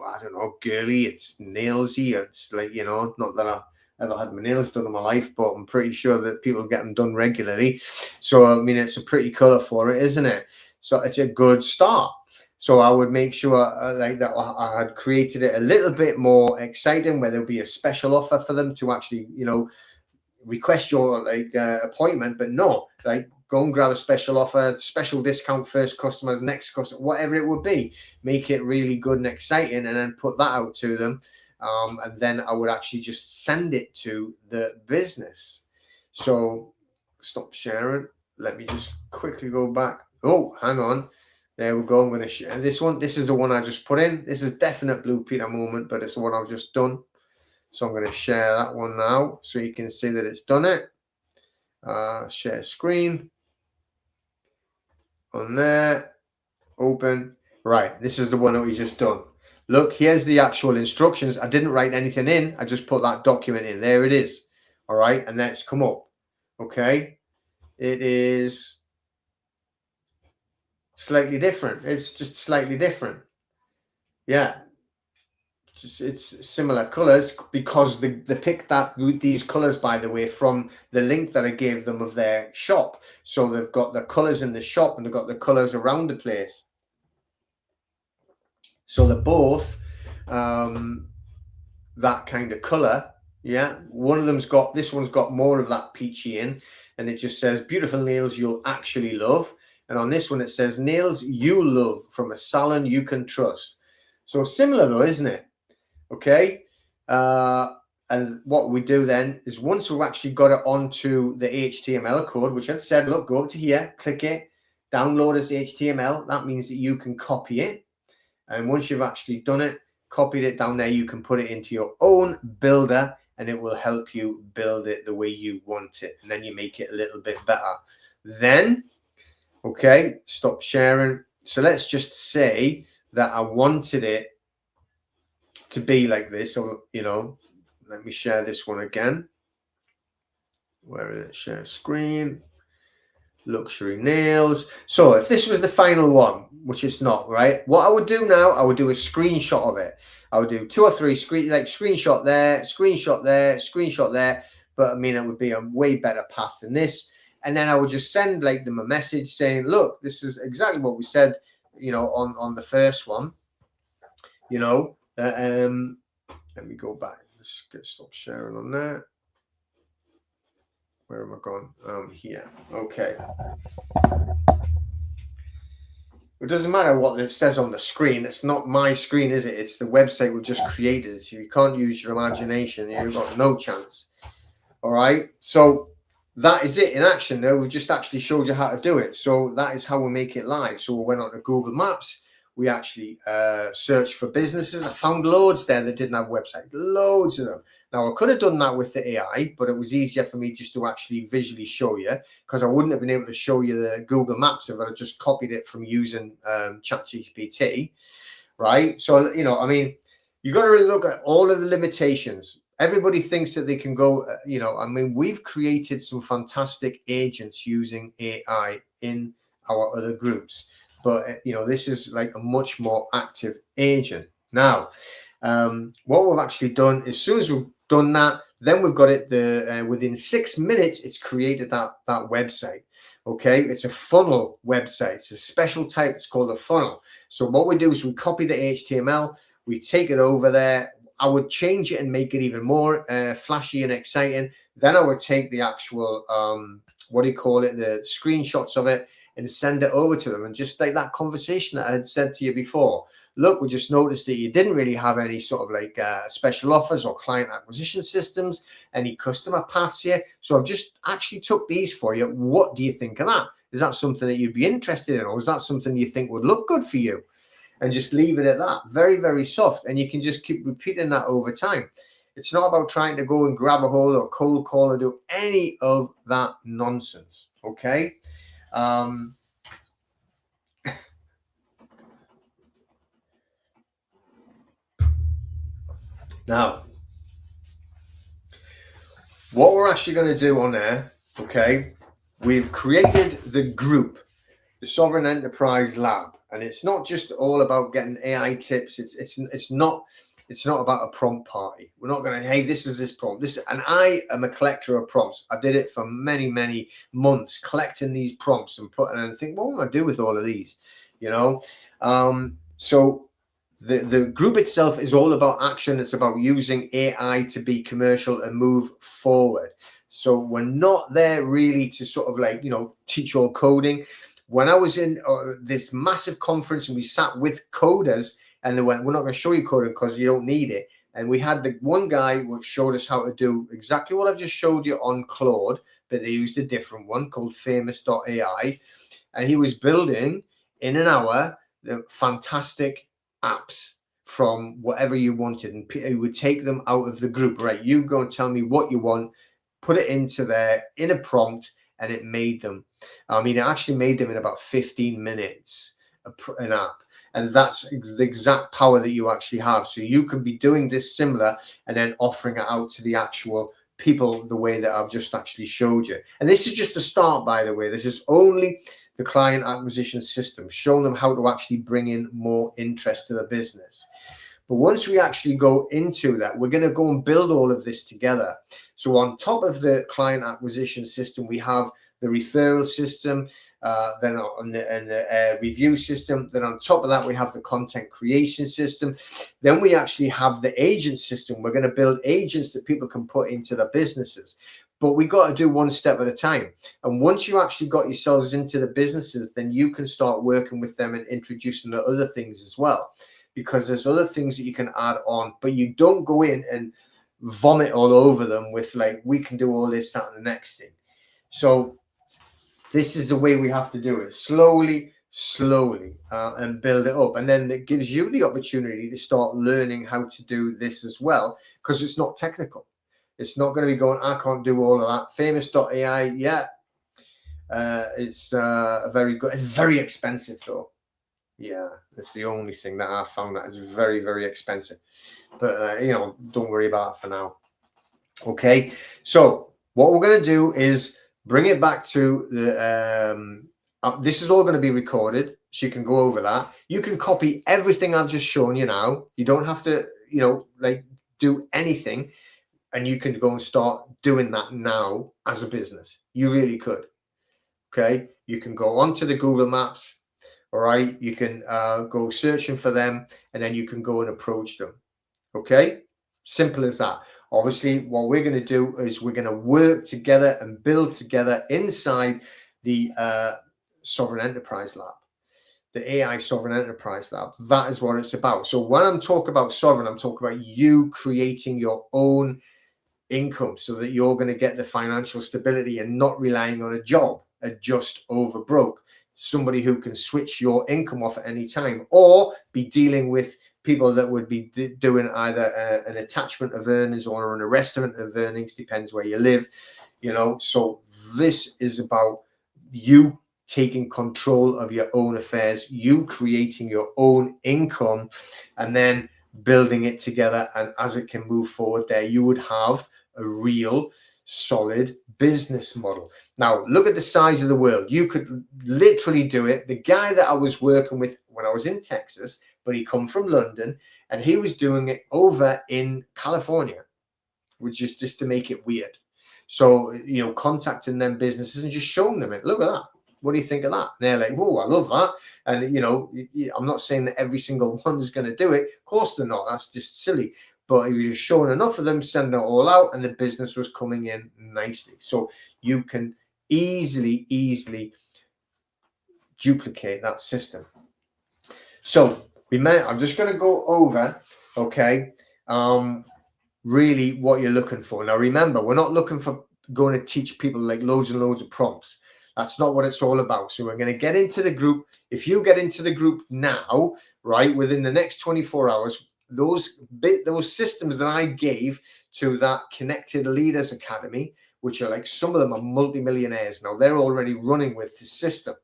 I don't know, girly, it's nailsy. It's like, you know, not that I've ever had my nails done in my life, but I'm pretty sure that people get them done regularly. So, I mean, it's a pretty color for it, isn't it? So it's a good start. So I would make sure like that I had created it a little bit more exciting, where there'll be a special offer for them to actually, you know, request your like appointment, but no, like go and grab a special offer, special discount, first customers, next customer, whatever it would be. Make it really good and exciting, and then put that out to them. And then I would actually just send it to the business. So stop sharing. Let me just quickly go back. Oh, hang on. There we go. I'm going to share this one. This is the one I just put in. This is definite Blue Peter moment, but it's the one I've just done. So I'm going to share that one now so you can see that it's done it. Share screen. On there. Open. Right. This is the one that we just done. Look, here's the actual instructions. I didn't write anything in. I just put that document in. There it is. All right. And let's come up. Okay. It is slightly different. It's just slightly different. Yeah. It's similar colors because they picked that with these colors, by the way, from the link that I gave them of their shop. So they've got the colors in the shop and they've got the colors around the place. So they're both that kind of color. Yeah, one of them's got, this one's got more of that peachy in, and it just says beautiful nails you'll actually love. And on this one it says nails you love from a salon you can trust. So similar though, isn't it? Okay. And what we do then is, once we've actually got it onto the HTML code, which I'd said, look, go up to here, click it, download as HTML. That means that you can copy it. And once you've actually done it, copied it down there, you can put it into your own builder, and it will help you build it the way you want it. And then you make it a little bit better. Then, okay, stop sharing. So let's just say that I wanted it to be like this. So, you know, let me share this one again. Where is it? Share screen. Luxury nails. So if this was the final one, which it's not, right? What I would do now, I would do a screenshot of it. I would do 2 or 3 screenshot there, screenshot there, screenshot there. But I mean, it would be a way better path than this. And then I would just send like them a message saying, look, this is exactly what we said, you know, on the first one, you know. Let me go back. Let's stop sharing on that. Where am I going? Here. Okay. It doesn't matter what it says on the screen. It's not my screen, is it? It's the website we've just created. So you can't use your imagination. You've got no chance. All right. So that is it in action there. We've just actually showed you how to do it. So that is how we make it live. So we went on to Google Maps. We actually searched for businesses. I found loads there that didn't have websites, loads of them. Now, I could have done that with the AI, but it was easier for me just to actually visually show you, because I wouldn't have been able to show you the Google Maps if I just copied it from using ChatGPT, right? So, you know, I mean, you got to really look at all of the limitations. Everybody thinks that they can go, you know, I mean, we've created some fantastic agents using AI in our other groups. But, you know, this is like a much more active agent. Now, what we've actually done, as soon as we've done that, then we've got it within 6 minutes, it's created that website. Okay, it's a funnel website. It's a special type. It's called a funnel. So what we do is we copy the HTML, we take it over there. I would change it and make it even more flashy and exciting. Then I would take the actual, what do you call it, the screenshots of it, and send it over to them. And just like that conversation that I had said to you before, look, we just noticed that you didn't really have any sort of like special offers or client acquisition systems, any customer paths here. So I've just actually took these for you. What do you think of that? Is that something that you'd be interested in? Or is that something you think would look good for you? And just leave it at that. Very, very soft. And you can just keep repeating that over time. It's not about trying to go and grab a hold or cold call or do any of that nonsense. Okay. Now, what we're actually going to do on there, okay, we've created the group, the Sovereign Enterprise Lab, and it's not just all about getting AI tips. It's not about a prompt party. We're not going to, hey, this is this prompt. And I am a collector of prompts. I did it for many, many months, collecting these prompts and think, what am I going to do with all of these? You know, so the group itself is all about action. It's about using AI to be commercial and move forward. So we're not there really to sort of like, you know, teach all coding. When I was in this massive conference and we sat with coders, and they went, we're not going to show you coding because you don't need it. And we had the one guy which showed us how to do exactly what I've just showed you on Claude, but they used a different one called famous.ai. And he was building in an hour the fantastic apps from whatever you wanted. And he would take them out of the group. Right, you go and tell me what you want, put it into there in a prompt, and it made them. I mean, it actually made them in about 15 minutes, an app. And that's the exact power that you actually have. So you can be doing this similar and then offering it out to the actual people the way that I've just actually showed you. And this is just a start, by the way. This is only the client acquisition system, showing them how to actually bring in more interest to the business. But once we actually go into that, we're going to go and build all of this together. So on top of the client acquisition system, we have the referral system. then on the review system. Then on top of that, we have the content creation system. Then we actually have the agent system. We're going to build agents that people can put into their businesses. But we got to do one step at a time. And once you actually got yourselves into the businesses, then you can start working with them and introducing the other things as well. Because there's other things that you can add on, but you don't go in and vomit all over them with like, we can do all this, that, and the next thing. So this is the way we have to do it, slowly, and build it up. And then it gives you the opportunity to start learning how to do this as well, because it's not technical. It's not going to be going, I can't do all of that. Famous.ai, yeah. It's very good. It's very expensive though. Yeah, that's the only thing that I found that is very, very expensive. But, you know, don't worry about it for now. Okay, so what we're going to do is bring it back to the, this is all going to be recorded, so you can go over that. You can copy everything I've just shown you now. You don't have to, you know, like do anything, and you can go and start doing that now as a business. You really could. Okay, you can go onto the Google Maps. All right, you can go searching for them, and then you can go and approach them. Okay, simple as that. Obviously, what we're going to do is we're going to work together and build together inside the Sovereign Enterprise Lab, the AI Sovereign Enterprise Lab. That is what it's about. So when I'm talking about sovereign, I'm talking about you creating your own income so that you're going to get the financial stability and not relying on a job, just over broke. Somebody who can switch your income off at any time, or be dealing with people that would be doing either an attachment of earnings or an arrestment of earnings, depends where you live, you know. So this is about you taking control of your own affairs, you creating your own income, and then building it together. And as it can move forward there, you would have a real solid business model. Now look at the size of the world. You could literally do it. The guy that I was working with when I was in Texas, but he come from London, and he was doing it over in California, which is just to make it weird. So, you know, contacting them businesses and just showing them it. Look at that. What do you think of that? And they're like, whoa, I love that. And, you know, I'm not saying that every single one is going to do it. Of course they're not. That's just silly. But he was showing enough of them, sending it all out, and the business was coming in nicely. So you can easily duplicate that system. So I'm just going to go over, okay, really what you're looking for. Now, remember, we're not looking for going to teach people like loads and loads of prompts. That's not what it's all about. So we're going to get into the group. If you get into the group now, right, within the next 24 hours, those systems that I gave to that Connected Leaders Academy, which are like, some of them are multimillionaires now, they're already running with the system.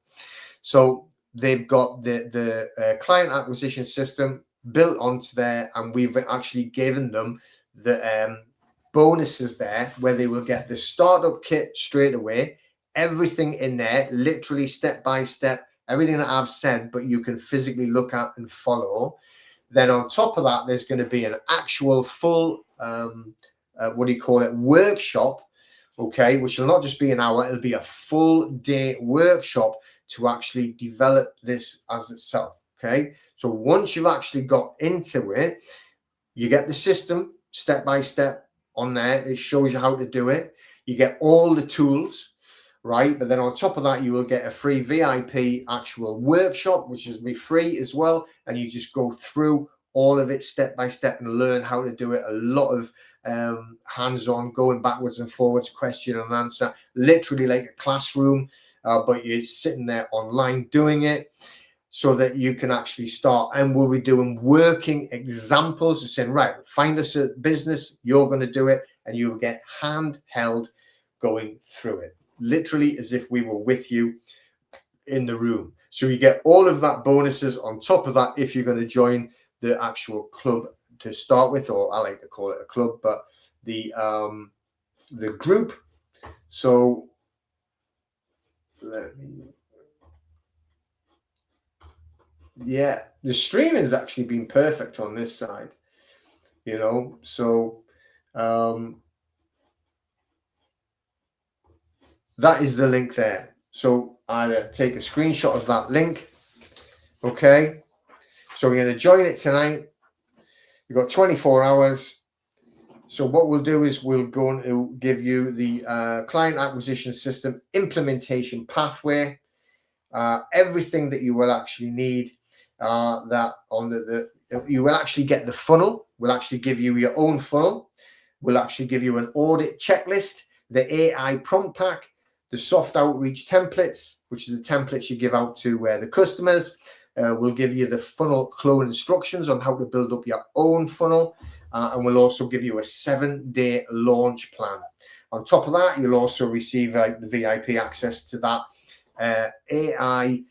So they've got the client acquisition system built onto there, and we've actually given them the bonuses there, where they will get the startup kit straight away, everything in there, literally step by step, everything that I've said, but you can physically look at and follow. Then on top of that, there's going to be an actual full, workshop, okay, which will not just be an hour, it'll be a full day workshop to actually develop this as itself, okay? So once you've actually got into it, you get the system step by step on there. It shows you how to do it. You get all the tools, right? But then on top of that, you will get a free VIP actual workshop, which is be free as well. And you just go through all of it step by step and learn how to do it. A lot of hands-on, going backwards and forwards, question and answer, literally like a classroom, but you're sitting there online doing it, so that you can actually start. And we'll be doing working examples of saying, right, find us a business, you're going to do it, and you'll get handheld going through it, literally as if we were with you in the room. So you get all of that bonuses on top of that if you're going to join the actual club to start with, or I like to call it a club, but the group. So yeah, the streaming has actually been perfect on this side, you know. So that is the link there. So either take a screenshot of that link. Okay, so we're going to join it tonight. You've got 24 hours. So what we'll do is we'll go to give you the client acquisition system implementation pathway, everything that you will actually need. That on you will actually get the funnel. We'll actually give you your own funnel. We'll actually give you an audit checklist, the AI prompt pack, the soft outreach templates, which is the templates you give out to the customers. We'll give you the funnel clone instructions on how to build up your own funnel. And we'll also give you a 7-day launch plan. On top of that, you'll also receive the VIP access to that AI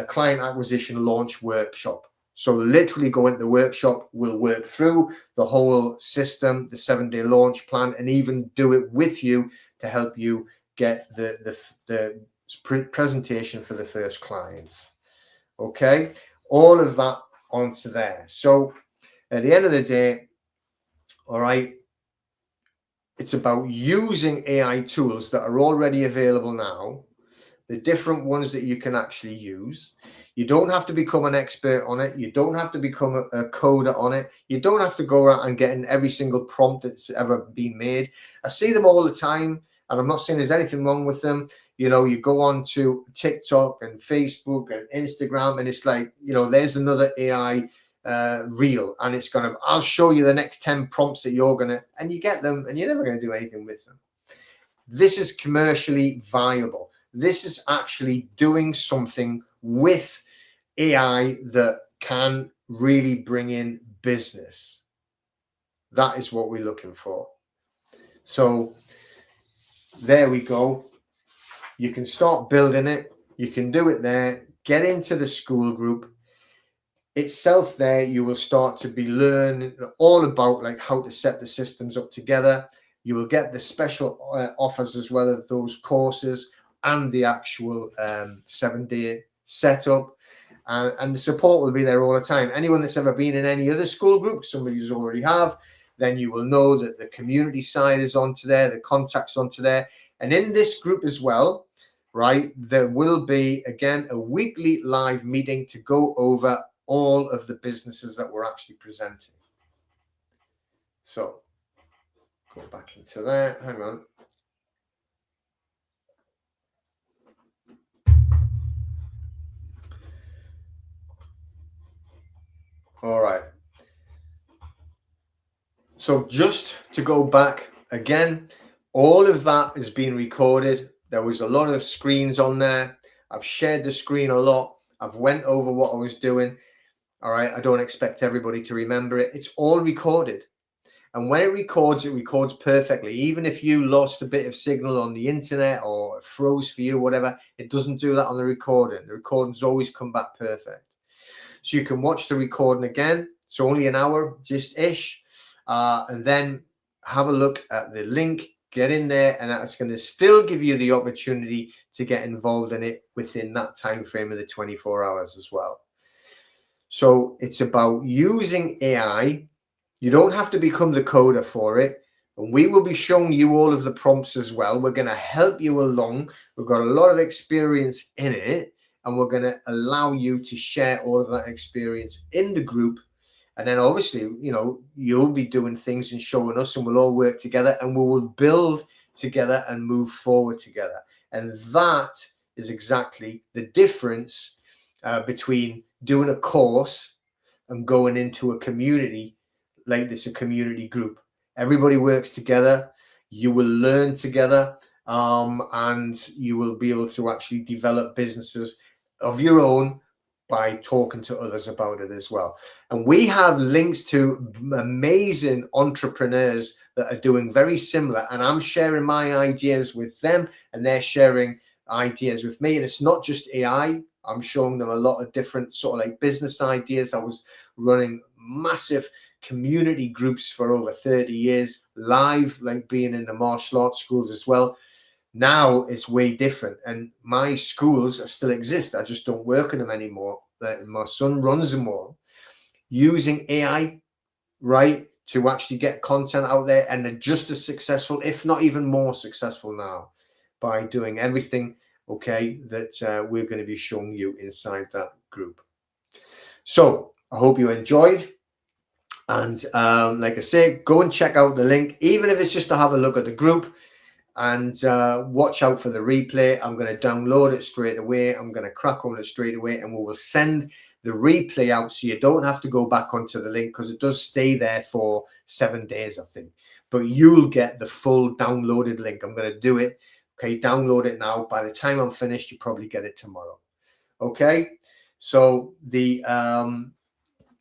client acquisition launch workshop. So literally go into the workshop, we'll work through the whole system, the 7-day launch plan, and even do it with you to help you get the presentation for the first clients. Okay, all of that onto there. So at the end of the day, all right, it's about using AI tools that are already available now, the different ones that you can actually use. You don't have to become an expert on it. You don't have to become a coder on it. You don't have to go out and get in every single prompt that's ever been made. I see them all the time, and I'm not saying there's anything wrong with them. You know, you go on to TikTok and Facebook and Instagram, and it's like, you know, there's another AI reel, and it's going to, I'll show you the next 10 prompts that you're going to, and you get them, and you're never going to do anything with them. This is commercially viable. This is actually doing something with AI that can really bring in business. That is what we're looking for. So there we go. You can start building it. You can do it there. Get into the school group itself. There you will start to be learning all about like how to set the systems up together. You will get the special offers as well of those courses and the actual 7-day setup, and the support will be there all the time. Anyone that's ever been in any other school group, some of you already have, then you will know that the community side is onto there, the contacts onto there. And in this group as well, right, there will be, again, a weekly live meeting to go over all of the businesses that we're actually presenting. So go back into there. Hang on. All right. So just to go back again, all of that has been recorded. There was a lot of screens on there. I've shared the screen a lot. I've went over what I was doing. All right. I don't expect everybody to remember it. It's all recorded. And when it records perfectly. Even if you lost a bit of signal on the internet or it froze for you, whatever, it doesn't do that on the recording. The recordings always come back perfect. So you can watch the recording again. It's only an hour, just ish. And then have a look at the link, get in there, and that's going to still give you the opportunity to get involved in it within that time frame of the 24 hours as well. So it's about using AI. You don't have to become the coder for it. And we will be showing you all of the prompts as well. We're going to help you along. We've got a lot of experience in it, and we're going to allow you to share all of that experience in the group. And then obviously, you know, you'll be doing things and showing us, and we'll all work together, and we will build together and move forward together. And that is exactly the difference between doing a course and going into a community like this, a community group. Everybody works together. You will learn together, and you will be able to actually develop businesses of your own by talking to others about it as well. And we have links to amazing entrepreneurs that are doing very similar, and I'm sharing my ideas with them, and they're sharing ideas with me. And it's not just AI. I'm showing them a lot of different sort of like business ideas. I was running massive community groups for over 30 years, live, like being in the martial arts schools as well. Now it's way different, and my schools still exist. I just don't work in them anymore. My son runs them all using AI, right, to actually get content out there, and they're just as successful, if not even more successful now, by doing everything okay, that we're going to be showing you inside that group. So I hope you enjoyed. And like I say, go and check out the link, even if it's just to have a look at the group, and watch out for the replay. I'm going to download it straight away. I'm going to crack on it straight away, and we will send the replay out so you don't have to go back onto the link, because it does stay there for 7 days, I think. But you'll get the full downloaded link. I'm going to do it. Okay, download it now. By the time I'm finished, you probably get it tomorrow. Okay, so the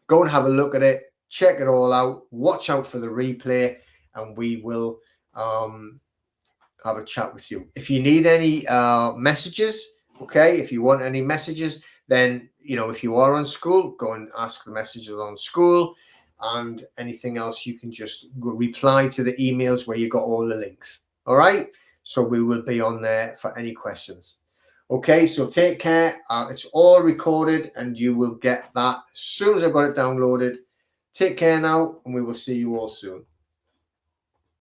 go and have a look at it. Check it all out. Watch out for the replay, and we will have a chat with you. If you need any messages, okay, if you want any messages, then, you know, if you are on school, go and ask the messages on school, and anything else, you can just reply to the emails where you got all the links. All right, so we will be on there for any questions. Okay, so take care. It's all recorded, and you will get that as soon as I've got it downloaded. Take care now, and we will see you all soon.